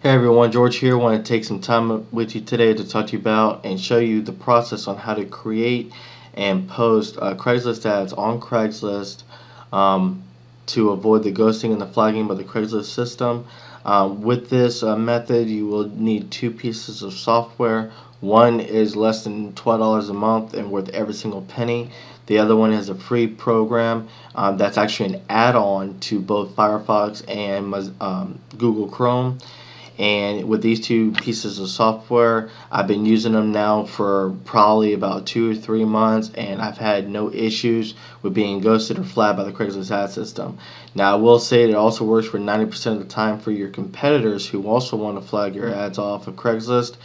Hey everyone, George here. I want to take some time with you today to talk to you about and show you the process on how to create and post Craigslist ads on Craigslist to avoid the ghosting and the flagging by the Craigslist system. With this method, you will need two pieces of software. One is less than $12 a month and worth every single penny. The other one is a free program that's actually an add-on to both Firefox and Google Chrome. And with these two pieces of software, I've been using them now for probably about 2 or 3 months, and I've had no issues with being ghosted or flagged by the Craigslist ad system. Now, I will say it also works for 90% of the time for your competitors who also want to flag your ads off of Craigslist.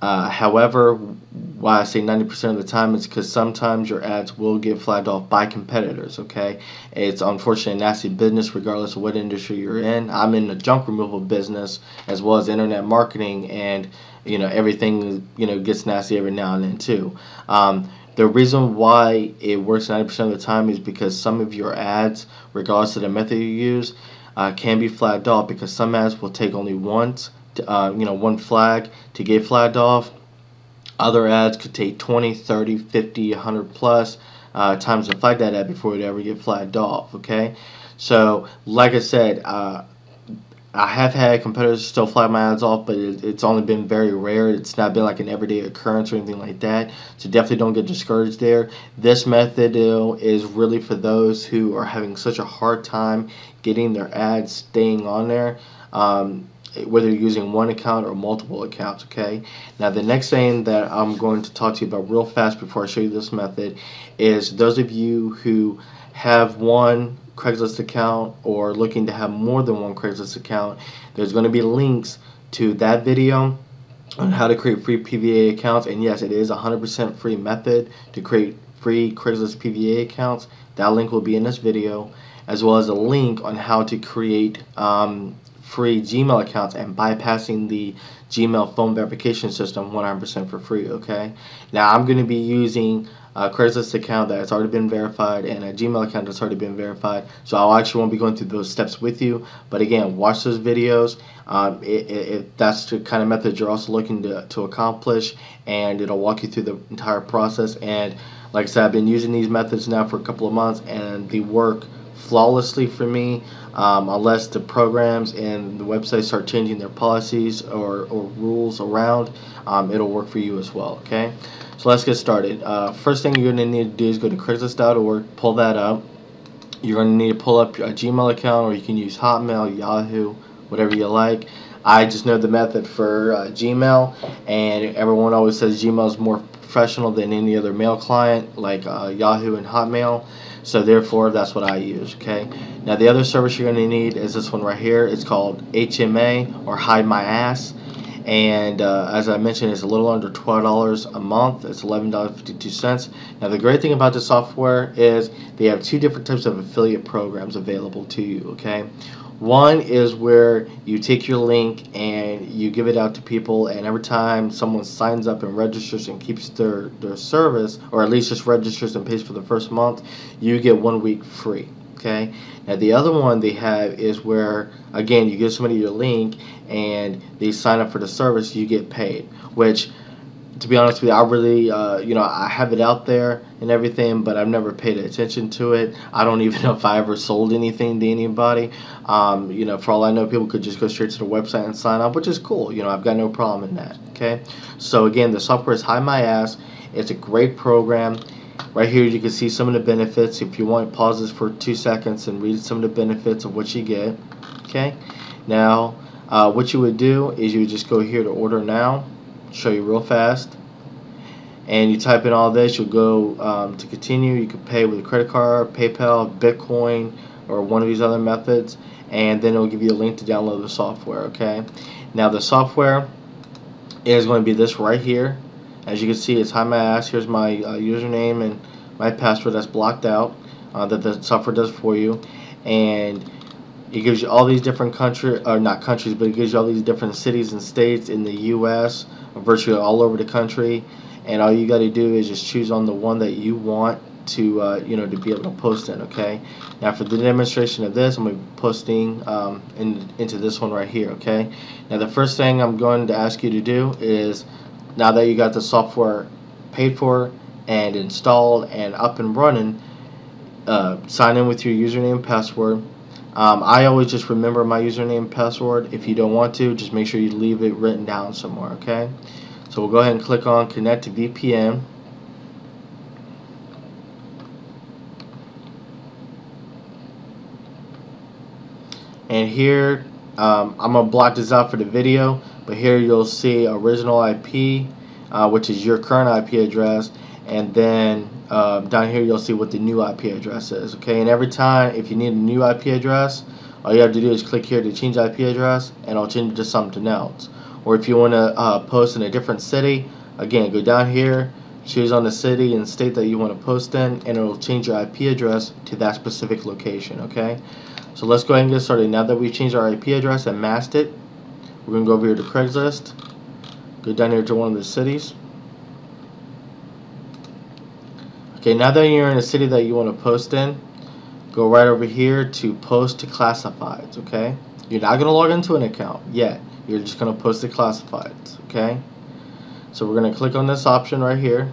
However, why I say 90% of the time is because sometimes your ads will get flagged off by competitors, okay? It's unfortunately a nasty business regardless of what industry you're in. I'm in the junk removal business as well as internet marketing, and everything gets nasty every now and then too. The reason why it works 90% of the time is because some of your ads, regardless of the method you use, can be flagged off, because some ads will take only once one flag to get flagged off. Other ads could take 20, 30, 50, 100 plus times to flag that ad before it ever get flagged off, okay? So like I said, I have had competitors still flag my ads off, but it's only been very rare. It's not been like an everyday occurrence or anything like that. So definitely don't get discouraged there. This method is really for those who are having such a hard time getting their ads staying on there. Whether you're using one account or multiple accounts, okay? Now, the next thing that I'm going to talk to you about real fast before I show you this method is those of you who have one Craigslist account or looking to have more than one Craigslist account, there's going to be links to that video on how to create free PVA accounts. And yes, it is a 100% free method to create free Craigslist PVA accounts. That link will be in this video, as well as a link on how to create free Gmail accounts and bypassing the Gmail phone verification system 100% for free, okay? Now, I'm going to be using a Craigslist account that's already been verified and a Gmail account that's already been verified, so I actually won't be going through those steps with you. But again, watch those videos if that's the kind of method you're also looking to accomplish, and it'll walk you through the entire process. And like I said, I've been using these methods now for a couple of months, and they work flawlessly for me, unless the programs and the websites start changing their policies or rules around. It'll work for you as well, okay? So let's get started. First thing you're going to need to do is go to Craigslist.org, pull that up. You're going to need to pull up a Gmail account, or you can use Hotmail, Yahoo, whatever you like. I just know the method for Gmail, and everyone always says Gmail is more professional than any other mail client like Yahoo and Hotmail. So therefore, that's what I use, okay? Now, the other service you're going to need is this one right here. It's called HMA, or Hidemyass. And as I mentioned, it's a little under $12 a month. It's $11.52. Now, the great thing about this software is they have two different types of affiliate programs available to you, okay? One is where you take your link and you give it out to people, and every time someone signs up and registers and keeps their service, or at least just registers and pays for the first month, you get 1 week free, okay? Now, the other one they have is where, again, you give somebody your link and they sign up for the service, you get paid, which, to be honest with you, I really, I have it out there and everything, but I've never paid attention to it. I don't even know if I ever sold anything to anybody. For all I know, people could just go straight to the website and sign up, which is cool. I've got no problem in that, okay? So again, the software is Hidemyass. It's a great program. Right here, you can see some of the benefits. If you want, pause this for 2 seconds and read some of the benefits of what you get, okay? Now, what you would do is you would just go here to order now. Show you real fast, and you type in all this. You'll go to continue. You can pay with a credit card, PayPal, Bitcoin, or one of these other methods, and then it'll give you a link to download the software, okay? Now, the software is going to be this right here. As you can see, it's Hidemyass. Here's my username and my password that's blocked out, that the software does for you. And it gives you all these different countries, or not countries, but it gives you all these different cities and states in the U.S., virtually all over the country. And all you got to do is just choose on the one that you want to to be able to post in. Okay, now for the demonstration of this, I'm going to be posting into this one right here. Okay, now the first thing I'm going to ask you to do is, now that you got the software paid for and installed and up and running, sign in with your username and password. I always just remember my username and password. If you don't want to, just make sure you leave it written down somewhere. Okay, so we'll go ahead and click on connect to VPN. And here, I'm going to block this out for the video, but here you'll see original IP, which is your current IP address, and then down here you'll see what the new IP address is. Okay, and every time if you need a new IP address, all you have to do is click here to change IP address, and it'll change it to something else. Or if you want to post in a different city, again, go down here, choose on the city and state that you want to post in, and it'll change your IP address to that specific location. Okay, so let's go ahead and get started. Now that we've changed our IP address and masked it, we're going to go over here to Craigslist, go down here to one of the cities. Okay, now that you're in a city that you want to post in, go right over here to post to classifieds. Okay, you're not going to log into an account yet, you're just going to post to classifieds. Okay, so we're going to click on this option right here.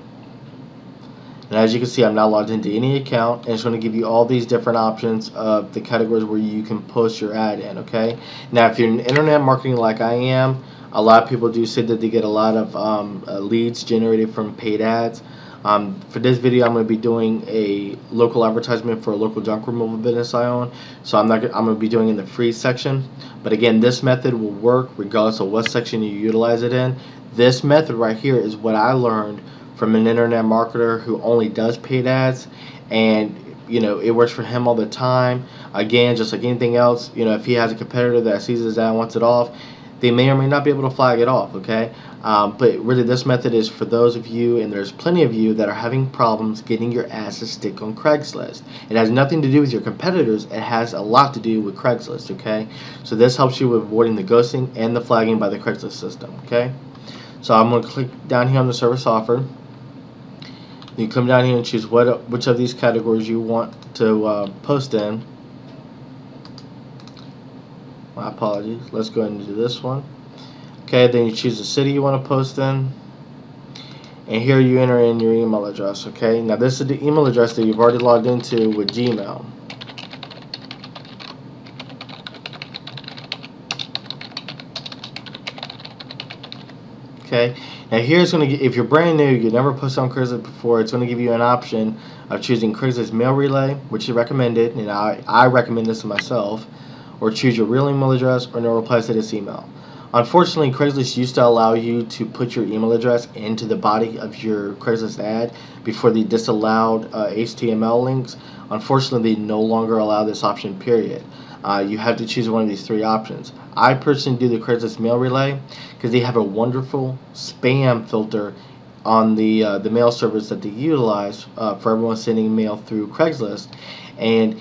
And as you can see, I'm not logged into any account, and it's going to give you all these different options of the categories where you can post your ad in. Okay, now if you're in internet marketing like I am, a lot of people do say that they get a lot of leads generated from paid ads. For this video, I'm going to be doing a local advertisement for a local junk removal business I own, so I'm going to be doing in the free section. But again, this method will work regardless of what section you utilize it in. This method right here is what I learned from an internet marketer who only does paid ads, and it works for him all the time. Again, just like anything else, if he has a competitor that sees his ad and wants it off, they may or may not be able to flag it off. Okay, but really this method is for those of you, and there's plenty of you, that are having problems getting your ads to stick on Craigslist. It has nothing to do with your competitors, it has a lot to do with Craigslist. Okay, so this helps you with avoiding the ghosting and the flagging by the Craigslist system. Okay, so I'm going to click down here on the service offered. You come down here and choose which of these categories you want to post in. My apologies. Let's go ahead and do this one. Okay, then you choose the city you want to post in, and here you enter in your email address. Okay, now this is the email address that you've already logged into with Gmail. Okay, now here's going to, if you're brand new, you never posted on Craigslist before, it's going to give you an option of choosing Craigslist mail relay, which is recommended, and I recommend this to myself, or choose your real email address, or no replies to this email. Unfortunately, Craigslist used to allow you to put your email address into the body of your Craigslist ad before they disallowed HTML links. Unfortunately, they no longer allow this option, period. You have to choose one of these three options. I personally do the Craigslist mail relay because they have a wonderful spam filter on the mail service that they utilize for everyone sending mail through Craigslist. And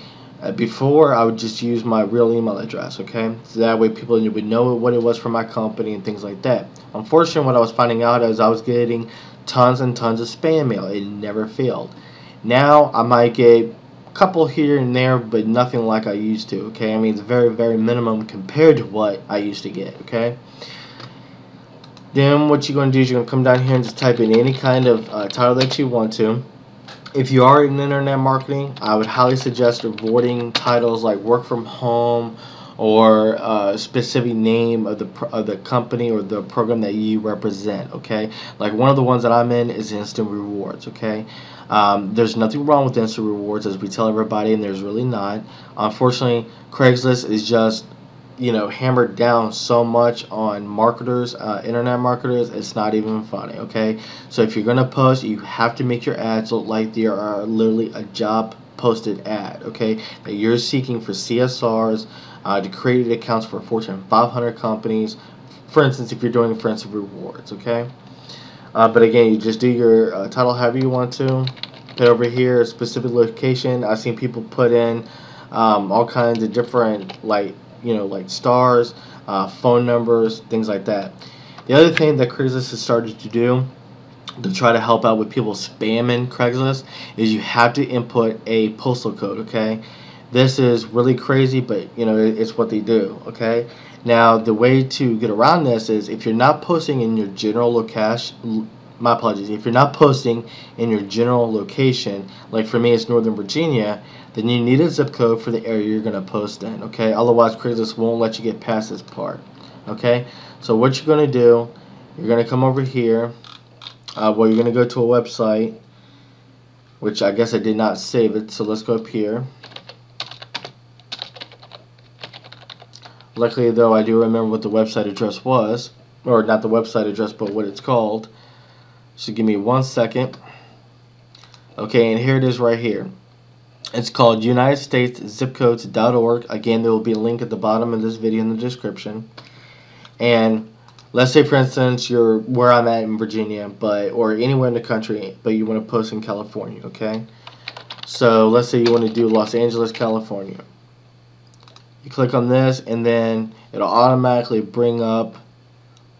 before, I would just use my real email address. Okay, so that way people would know what it was for my company and things like that. Unfortunately, what I was finding out is I was getting tons and tons of spam mail. It never failed. Now I might get a couple here and there, but nothing like I used to. Okay, I mean, it's very, very minimum compared to what I used to get. Okay, then what you're going to do is you're going to come down here and just type in any kind of title that you want to. If you are in internet marketing, I would highly suggest avoiding titles like work from home or a specific name of the company or the program that you represent. Okay, like one of the ones that I'm in is Instant Rewards. Okay, there's nothing wrong with Instant Rewards, as we tell everybody, and there's really not. Unfortunately, Craigslist is just hammered down so much on marketers, internet marketers, it's not even funny. Okay, so if you're gonna post, you have to make your ads look like they are literally a job posted ad. Okay, that you're seeking for CSRs to create accounts for Fortune 500 companies, for instance, if you're doing for instance rewards. Okay, but again, you just do your title however you want to. Put over here a specific location. I've seen people put in all kinds of different like stars, phone numbers, things like that. The other thing that Craigslist has started to do to try to help out with people spamming Craigslist is you have to input a postal code, okay? This is really crazy, but you know, it's what they do, okay? Now, the way to get around this is if you're not posting in your general location, my apologies, if you're not posting in your general location, like for me it's Northern Virginia, then you need a zip code for the area you're going to post in, okay? Otherwise, Craigslist won't let you get past this part, okay? So what you're going to do, you're going to come over here. Well, you're going to go to a website, which I guess I did not save it, so let's go up here. Luckily, though, I do remember what the website address was, or not the website address, but what it's called. So give me 1 second. Okay, and here it is right here. It's called UnitedStatesZipCodes.org. Again, there will be a link at the bottom of this video in the description. And let's say, for instance, you're where I'm at in Virginia, or anywhere in the country, but you want to post in California, okay? So let's say you want to do Los Angeles, California. You click on this, and then it'll automatically bring up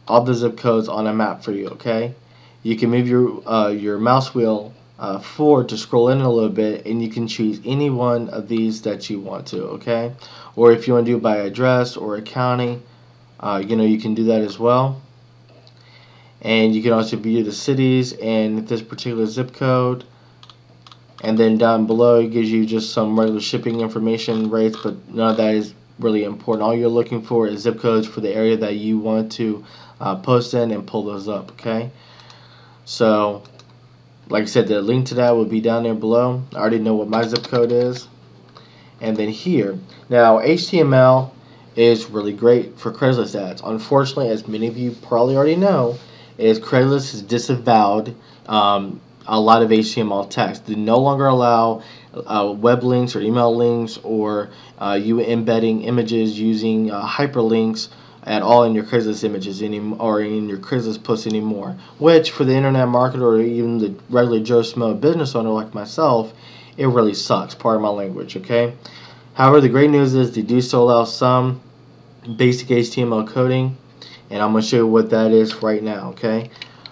all the zip codes on a map for you, okay? You can move your mouse wheel forward to scroll in a little bit, and you can choose any one of these that you want to, okay? Or if you want to do it by address or a county, you know, you can do that as well. And you can also view the cities and this particular zip code. And then down below it gives you just some regular shipping information rates, but none of that is really important. All you're looking for is zip codes for the area that you want to post in, and pull those up, okay? So like I said, the link to that will be down there below. I already know what my zip code is. And then here, now HTML is really great for Craigslist ads. Unfortunately, as many of you probably already know, is Craigslist has disavowed a lot of HTML text. They no longer allow web links or email links, or you embedding images using hyperlinks at all in your Craigslist images or in your Craigslist posts anymore. Which, for the internet marketer or even the regular Joe Schmo business owner like myself, it really sucks. Pardon my language, okay? However, the great news is they do still allow some basic HTML coding, and I'm going to show you what that is right now, okay?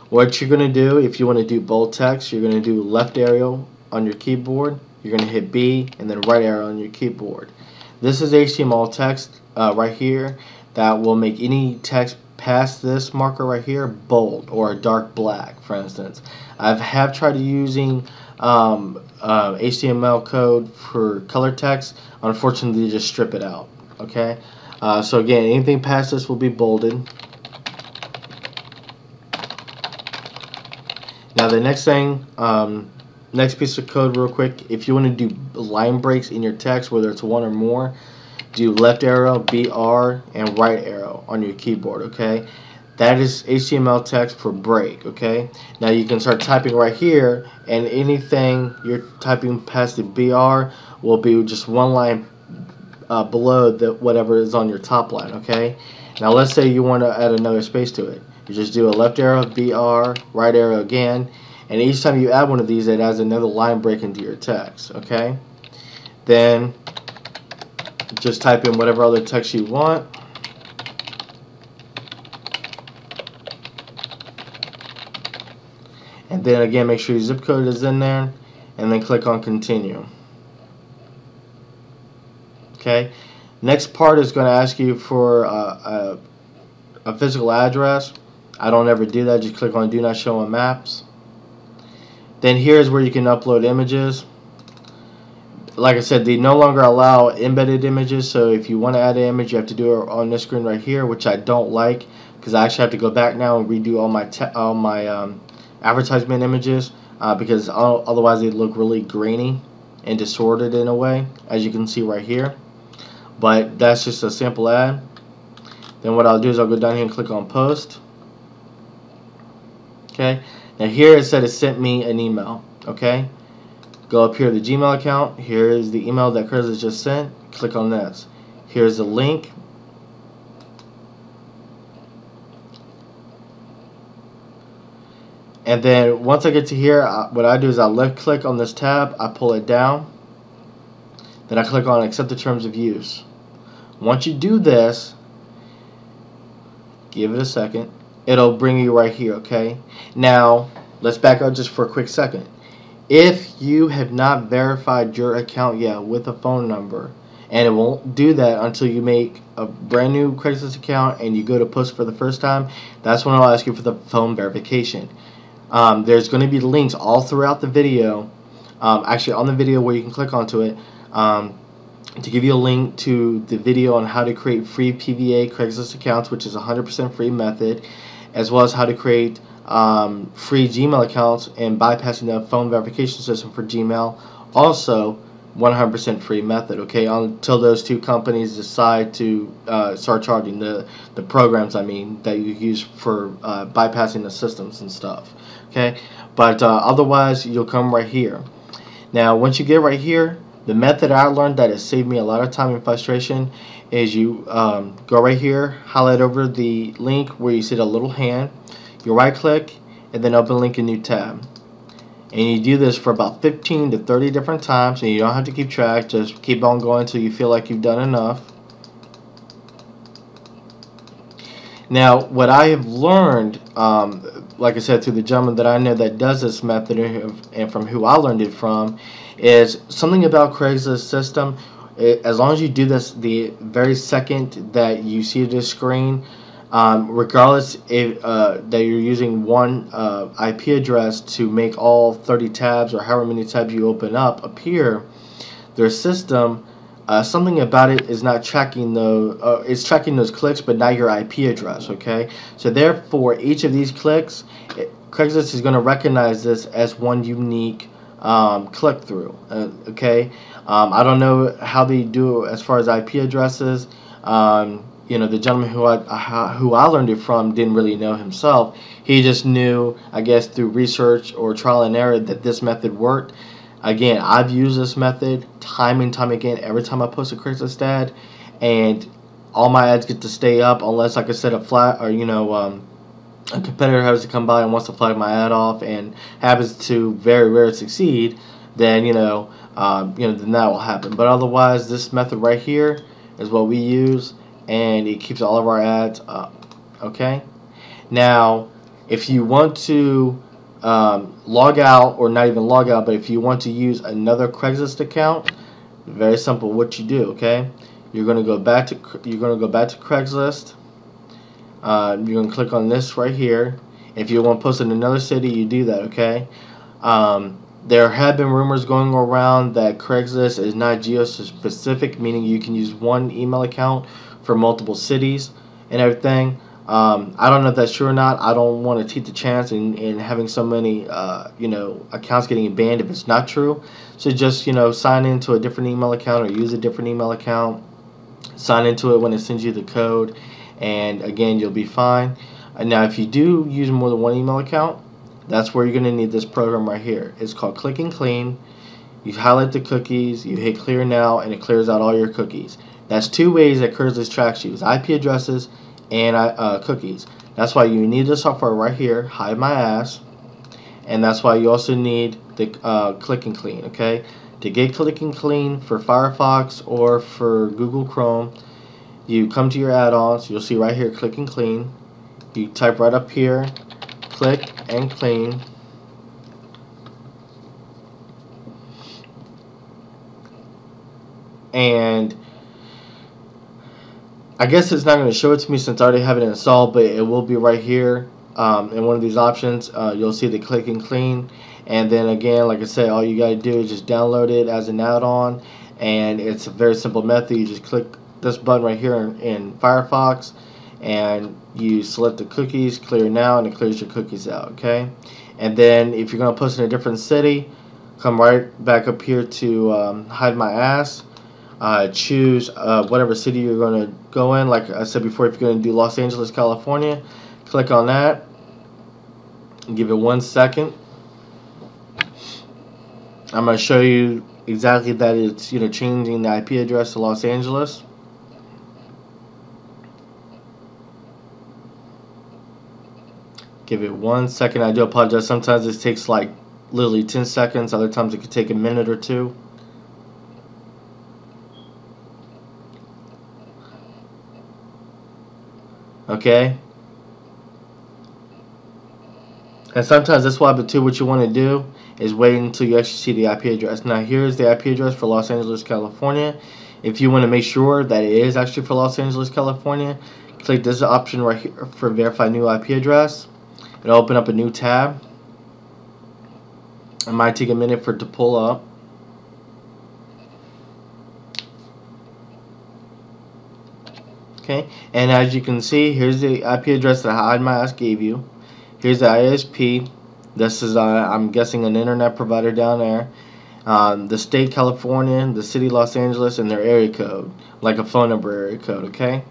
What you're going to do, if you want to do bold text, you're going to do left arrow on your keyboard, you're going to hit B, and then right arrow on your keyboard. This is HTML text right here that will make any text past this marker right here bold or dark black, for instance. I have tried using HTML code for color text. Unfortunately, they just strip it out, okay? So again, anything past this will be bolded. Now the next thing, next piece of code real quick, if you want to do line breaks in your text, whether it's one or more, do left arrow, BR, and right arrow on your keyboard, okay? That is HTML text for break, okay? Now you can start typing right here, and anything you're typing past the BR will be just one line below whatever is on your top line, okay? Now let's say you want to add another space to it. You just do a left arrow, BR, right arrow again, and each time you add one of these, it adds another line break into your text, okay? Then just type in whatever other text you want. And then again, make sure your zip code is in there, and then click on continue. Okay. Next part is going to ask you for a physical address. I don't ever do that. Just click on do not show on maps. Then here's where you can upload images. Like I said, they no longer allow embedded images, so if you want to add an image, you have to do it on this screen right here, which I don't like, because I actually have to go back now and redo all my advertisement images, because otherwise they look really grainy and distorted in a way, as you can see right here. But that's just a simple ad. Then what I'll do is I'll go down here and click on post. Okay, now here it said it sent me an email. Okay, go up here to the Gmail account. Here is the email that Craigslist just sent. Click on this. Here's the link. And then once I get to here, what I do is I left click on this tab, I pull it down, then I click on accept the terms of use. Once you do this, give it a second, it'll bring you right here, okay? Now, let's back up just for a quick second. If you have not verified your account yet with a phone number, and it won't do that until you make a brand new Craigslist account and you go to post for the first time, that's when I'll ask you for the phone verification. There's going to be links all throughout the video, actually on the video where you can click onto it, to give you a link to the video on how to create free PVA Craigslist accounts, which is a 100% free method, as well as how to create free Gmail accounts and bypassing the phone verification system for Gmail, also 100% free method, okay, until those two companies decide to start charging the programs, I mean, that you use for bypassing the systems and stuff, okay. But otherwise, you'll come right here. Now, once you get right here, the method I learned that has saved me a lot of time and frustration is you go right here, highlight over the link where you see the little hand, you right click, and then open link in new tab. And you do this for about 15 to 30 different times, and you don't have to keep track, just keep on going until you feel like you've done enough. Now, what I have learned, like I said, through the gentleman that I know that does this method and from who I learned it from, is something about Craigslist system. As long as you do this the very second that you see this screen, regardless if that you're using one IP address to make all 30 tabs or however many tabs you open up appear, their system, something about it is not tracking it's tracking those clicks, but not your IP address. Okay, so therefore each of these clicks, Craigslist is going to recognize this as one unique click through. Okay, I don't know how they do as far as IP addresses. You know, the gentleman who I learned it from didn't really know himself. He just knew, I guess, through research or trial and error that this method worked. Again, I've used this method time and time again every time I post a Craigslist ad, and all my ads get to stay up unless, like I said, a competitor has to come by and wants to flag my ad off and happens to very rarely succeed. Then then that will happen. But otherwise, this method right here is what we use, and it keeps all of our ads up. Okay, now if you want to log out, or not even log out, but if you want to use another Craigslist account, very simple. What you do, okay, you're going to go back to Craigslist. You're going to click on this right here. If you want to post in another city, you do that, okay. There have been rumors going around that Craigslist is not geo-specific, meaning you can use one email account for multiple cities and everything. I don't know if that's true or not. I don't want to take the chance in having so many accounts getting banned if it's not true. So just sign into a different email account or use a different email account. Sign into it when it sends you the code, and again, you'll be fine. Now, if you do use more than one email account, that's where you're going to need this program right here. It's called Click and Clean. You highlight the cookies, you hit clear now, and it clears out all your cookies. That's two ways that Craigslist tracks you: IP addresses and cookies. That's why you need the software right here, Hidemyass, and that's why you also need the Click and Clean. Okay, to get Click and Clean for Firefox or for Google Chrome, you come to your add-ons. You'll see right here, Click and Clean. You type right up here, Click and Clean. And I guess it's not going to show it to me since I already have it installed, but it will be right here in one of these options. You'll see the Click and Clean, and then again, like I said, all you got to do is just download it as an add-on, and it's a very simple method. You just click this button right here in Firefox, and you select the cookies, clear now, and it clears your cookies out. Okay, and then if you're going to post in a different city, come right back up here to Hidemyass. Choose whatever city you're going to go in. Like I said before, if you're going to do Los Angeles, California, click on that and give it 1 second. I'm going to show you exactly that it's changing the IP address to Los Angeles. Give it 1 second. I do apologize. Sometimes this takes like literally 10 seconds. Other times it could take a minute or two. Okay. And sometimes that's why, but too, what you want to do is wait until you actually see the IP address. Now here's the IP address for Los Angeles, California. If you want to make sure that it is actually for Los Angeles, California, click this option right here for verify new IP address. It'll open up a new tab. It might take a minute for it to pull up. Okay, and as you can see, here's the IP address that Hidemyass gave you. Here's the ISP. This is, I'm guessing, an internet provider down there. The state California, the city Los Angeles, and their area code, like a phone number area code, okay?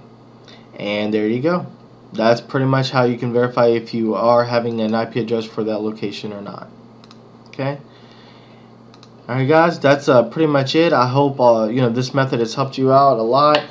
And there you go. That's pretty much how you can verify if you are having an IP address for that location or not. Okay? Alright guys, that's pretty much it. I hope this method has helped you out a lot.